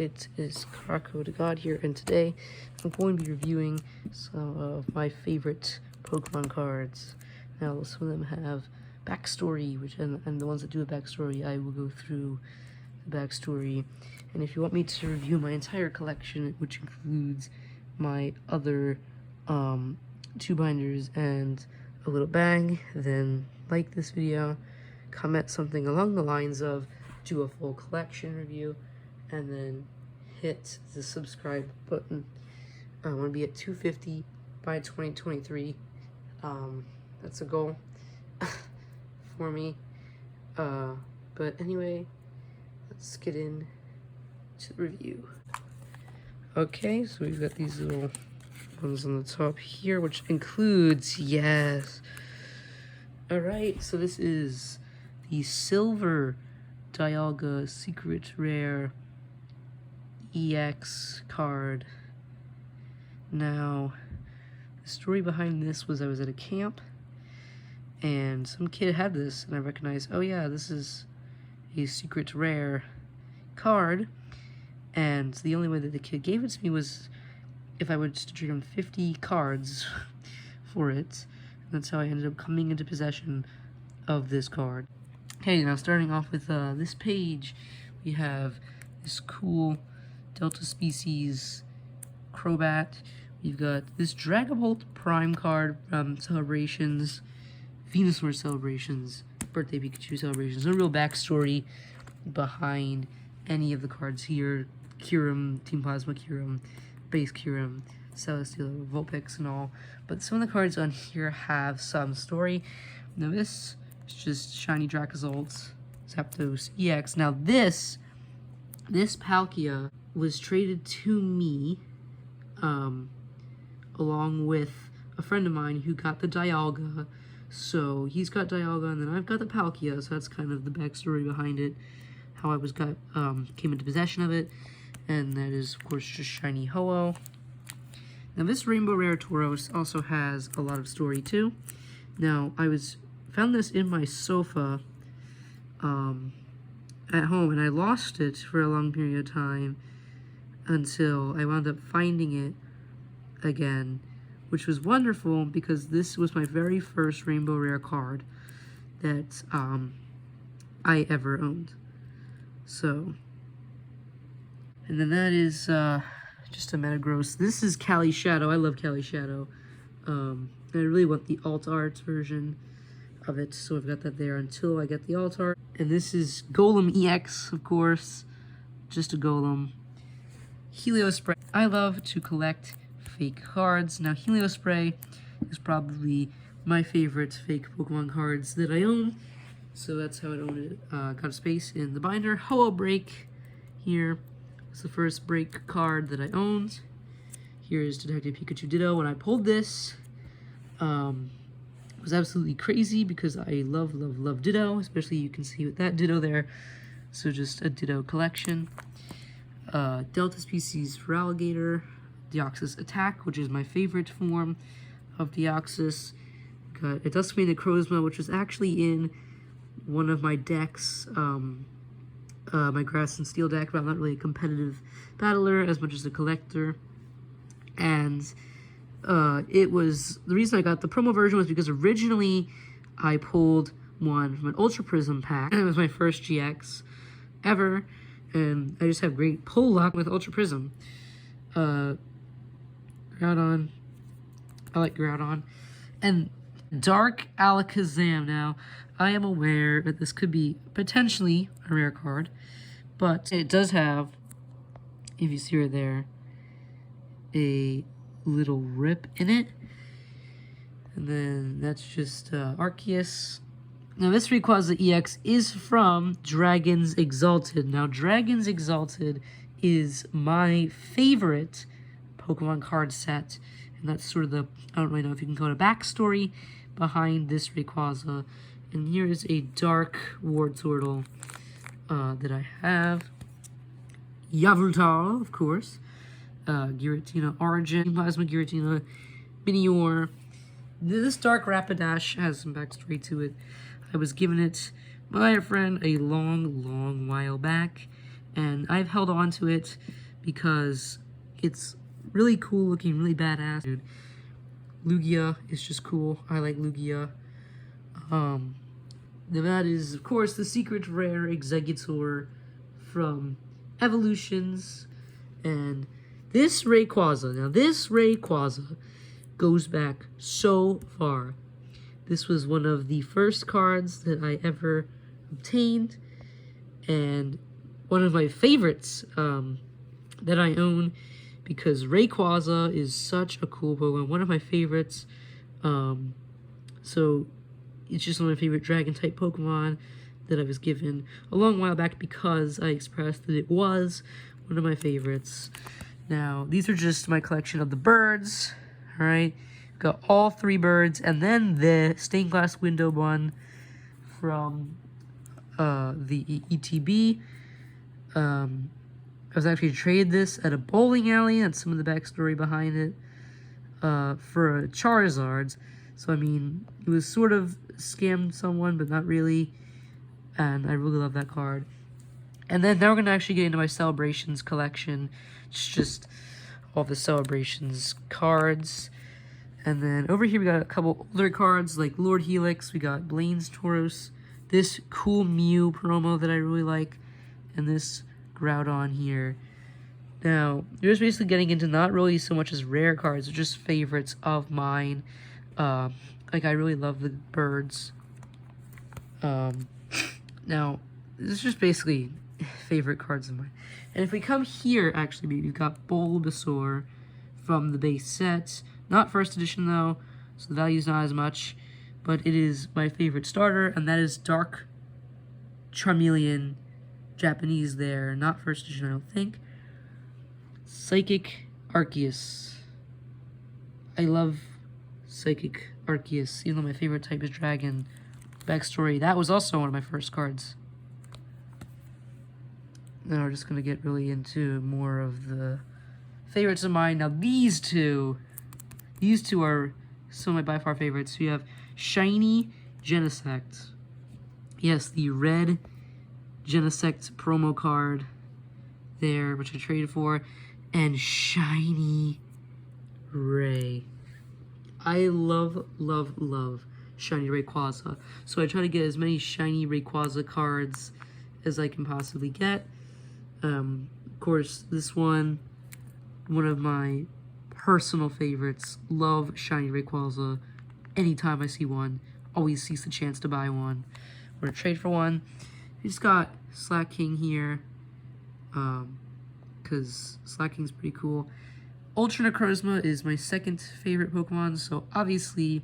it is Croco the God here, and today I'm going to be reviewing some of my favorite Pokemon cards. Now, some of them have backstory, and the ones that do a backstory, I will go through the backstory. And if you want me to review my entire collection, which includes my other 2 binders and a little bag, then like this video, comment something along the lines of do a full collection review, and then hit the subscribe button. I want to be at 250 by 2023. That's a goal for me. But anyway, let's get in to the review. Okay, so we've got these little ones on the top here, which includes, yes. Alright, so this is the Silver Dialga Secret Rare EX card. Now, the story behind this was I was at a camp, and some kid had this, and I recognized, oh yeah, this is a secret rare card, and the only way that the kid gave it to me was if I would trade him 50 cards for it, and that's how I ended up coming into possession of this card. Okay, now starting off with this page, we have this cool Delta Species Crobat. We've got this Dragapult Prime card from Celebrations, Venusaur Celebrations, Birthday Pikachu Celebrations. No real backstory behind any of the cards here. Kyurem, Team Plasma Kyurem, Base Kyurem, Celesteela, Vulpix, and all. But some of the cards on here have some story. Now this is just Shiny Dracozolt, Zapdos EX. Now this Palkia was traded to me, along with a friend of mine who got the Dialga. So he's got Dialga, and then I've got the Palkia. So that's kind of the backstory behind it, how I came into possession of it, and that is of course just Shiny Ho-Oh. Now this Rainbow Rare Tauros also has a lot of story too. Now I found this in my sofa at home, and I lost it for a long period of time until I wound up finding it again, which was wonderful because this was my very first Rainbow Rare card that I ever owned. So, and then that is just a Metagross. This is Cali Shadow. I love Cali Shadow. I really want the alt art version of it, so I've got that there until I get the alt art. And this is Golem EX, of course, just a Golem. Heliospray. I love to collect fake cards. Now Heliospray is probably my favorite fake Pokemon cards that I own, so that's how I own it. Got a space in the binder. Ho-Oh Break here. It's the first break card that I owned. Here is Detective Pikachu Ditto. When I pulled this, it was absolutely crazy because I love Ditto, especially you can see with that Ditto there. So just a Ditto collection. Delta Species for Alligator, Deoxys Attack, which is my favorite form of Deoxys. Got a Duskmane Necrozma, which was actually in one of my decks, my Grass and Steel deck, but I'm not really a competitive battler as much as a collector. And it was, the reason I got the promo version was because originally I pulled one from an Ultra Prism pack, and it was my first GX ever, and I just have great pull luck with Ultra Prism. Groudon, I like Groudon, and Dark Alakazam. Now, I am aware that this could be potentially a rare card, but it does have, if you see right there, a little rip in it, and then that's just Arceus. Now this Rayquaza EX is from Dragons Exalted. Now Dragons Exalted is my favorite Pokemon card set, and that's sort of the, I don't really know if you can call it a backstory behind this Rayquaza. And here is a Dark Wartortle that I have. Yveltal, of course. Giratina Origin, Plasma Giratina, Minior. This Dark Rapidash has some backstory to it. I was given it by a friend a long while back, and I've held on to it because it's really cool looking, really badass, dude. Lugia is just cool. I like Lugia. That is, of course, the secret rare Executor from Evolutions. And this Rayquaza, now this Rayquaza goes back so far. This was one of the first cards that I ever obtained, and one of my favorites that I own, because Rayquaza is such a cool Pokemon, one of my favorites. So it's just one of my favorite Dragon-type Pokemon that I was given a long while back because I expressed that it was one of my favorites. Now, these are just my collection of the birds, alright? Got all 3 birds, and then the stained glass window one from the ETB. I was actually traded this at a bowling alley, and some of the backstory behind it, for a Charizard. So, I mean, it was sort of scammed someone, but not really, and I really love that card. And then now we're going to actually get into my Celebrations collection. It's just all the Celebrations cards. And then over here we got a couple older cards like Lord Helix. We got Blaine's Tauros. This cool Mew promo that I really like. And this Groudon here. Now, you're just basically getting into not really so much as rare cards, but just favorites of mine. Like, I really love the birds. Now, this is just basically favorite cards of mine. And if we come here, actually, we've got Bulbasaur from the base set. Not first edition, though, so the value's not as much. But it is my favorite starter, and that is Dark Charmeleon, Japanese there. Not first edition, I don't think. Psychic Arceus. I love Psychic Arceus, even though my favorite type is Dragon. Backstory, that was also one of my first cards. Now we're just going to get really into more of the favorites of mine. Now these two are some of my by far favorites. We have Shiny Genesect. Yes, the red Genesect promo card there, which I traded for. And Shiny Ray. I love, love, love Shiny Rayquaza. So I try to get as many Shiny Rayquaza cards as I can possibly get. Of course, this one of my personal favorites. Love Shiny Rayquaza. Anytime I see one, always seeks the chance to buy one or to trade for one. We just got Slack King here, because Slack King's pretty cool. Ultra Necrozma is my second favorite Pokemon, so obviously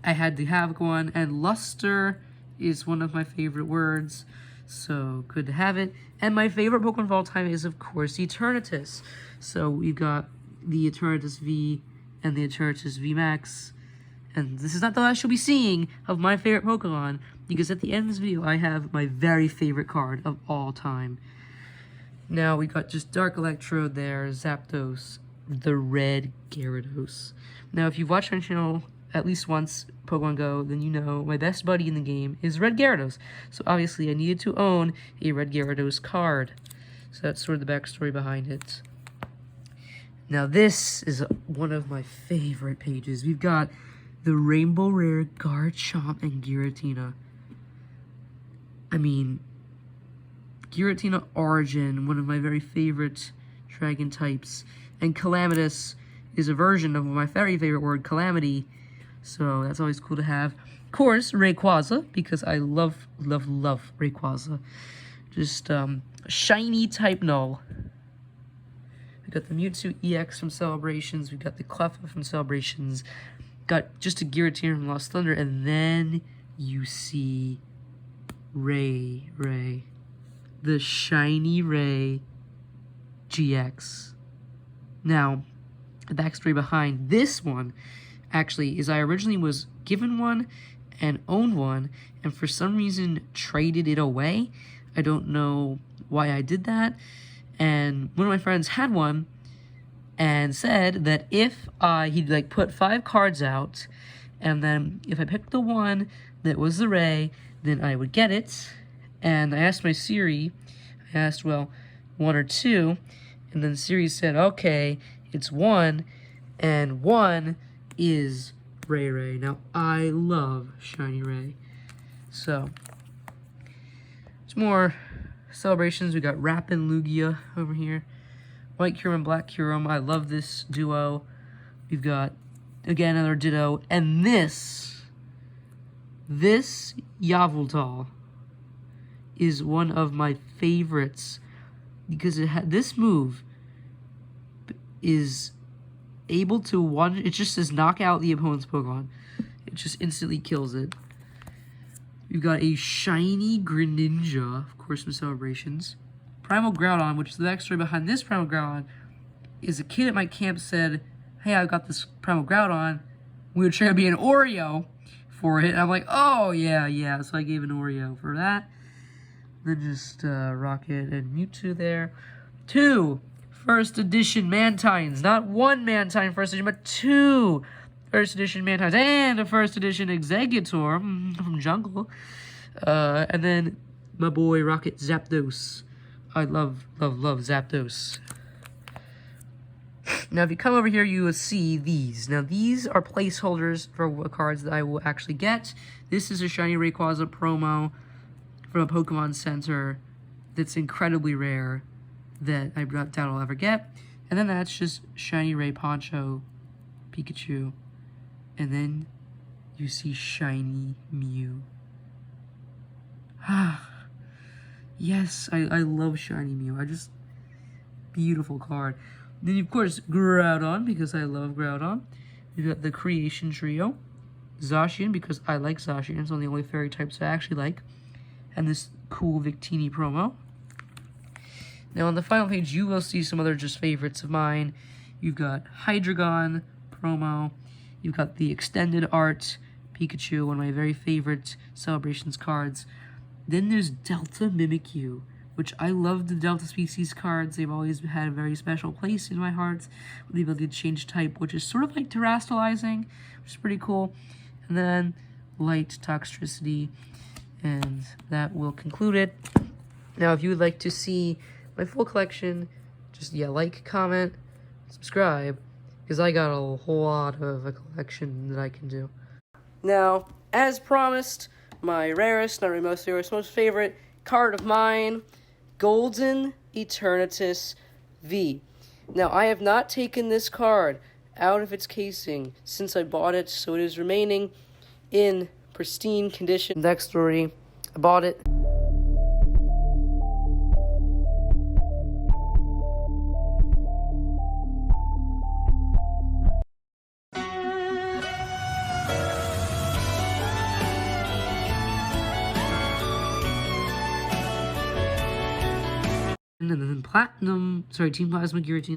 I had to have one, and Luster is one of my favorite words, so good to have it. And my favorite Pokemon of all time is, of course, Eternatus. So we've got the Eternatus V and the Eternatus V Max. And this is not the last you'll be seeing of my favorite Pokemon, because at the end of this video, I have my very favorite card of all time. Now, we got just Dark Electrode there, Zapdos, the red Gyarados. Now, if you've watched my channel at least once, Pokemon Go, then you know my best buddy in the game is Red Gyarados. So, obviously, I needed to own a Red Gyarados card. So, that's sort of the backstory behind it. Now, this is one of my favorite pages. We've got the Rainbow Rare Garchomp and Giratina. I mean, Giratina Origin, one of my very favorite dragon types. And Calamitous is a version of my very favorite word, Calamity. So that's always cool to have. Of course, Rayquaza, because I love, love, love Rayquaza. Just shiny type null. We got the Mewtwo EX from Celebrations. We've got the Cleffa from Celebrations. Got just a Giratina from Lost Thunder. And then you see Ray. The Shiny Ray GX. Now, the backstory behind this one actually is I originally was given one and owned one, and for some reason traded it away. I don't know why I did that. And one of my friends had one and said that if he'd like put 5 cards out, and then if I picked the one that was the Ray, then I would get it. And I asked my Siri, I asked, well, 1 or 2, and then Siri said, okay, it's 1, and 1 is Ray Ray. Now, I love Shiny Ray. So, there's more celebrations. We got Rappin' Lugia over here. White Kyurem, Black Kyurem. I love this duo. We've got, again, another Ditto. And this Yveltal is one of my favorites because this move is able to it just says knock out the opponent's Pokemon. It just instantly kills it. We've got a shiny Greninja, of course, from Celebrations. Primal Groudon, which is the backstory behind this Primal Groudon, is a kid at my camp said, hey, I got this Primal Groudon. We were trying to be an Oreo for it. And I'm like, oh, yeah. So I gave an Oreo for that. Then just Rocket and Mewtwo there. 2 first edition Mantines. Not 1 Mantine first edition, but 2 first edition Mantines. And a first edition Exeggutor from Jungle. And then my boy Rocket Zapdos. I love Zapdos. Now, if you come over here, you will see these. Now, these are placeholders for cards that I will actually get. This is a Shiny Rayquaza promo from a Pokemon Center that's incredibly rare that I doubt I'll ever get. And then that's just Shiny Ray Poncho, Pikachu. And then you see Shiny Mew. Yes, I love Shiny Mew. Beautiful card. Then, of course, Groudon, because I love Groudon. We've got the Creation Trio. Zacian, because I like Zacian. It's one of the only fairy types I actually like. And this cool Victini promo. Now, on the final page, you will see some other just favorites of mine. You've got Hydreigon promo. You've got the Extended Art Pikachu, one of my very favorite Celebrations cards. Then there's Delta Mimikyu, which I love the Delta Species cards. They've always had a very special place in my heart with the ability to change type, which is sort of like terastallizing, which is pretty cool. And then Light Toxtricity, and that will conclude it. Now, if you would like to see my full collection, just, like, comment, subscribe, because I got a whole lot of a collection that I can do. Now, as promised, my rarest, not really most rarest, most favorite card of mine, Golden Eternatus V. Now, I have not taken this card out of its casing since I bought it, so it is remaining in pristine condition. Next story, I bought it. And then Team Plasma Giratina.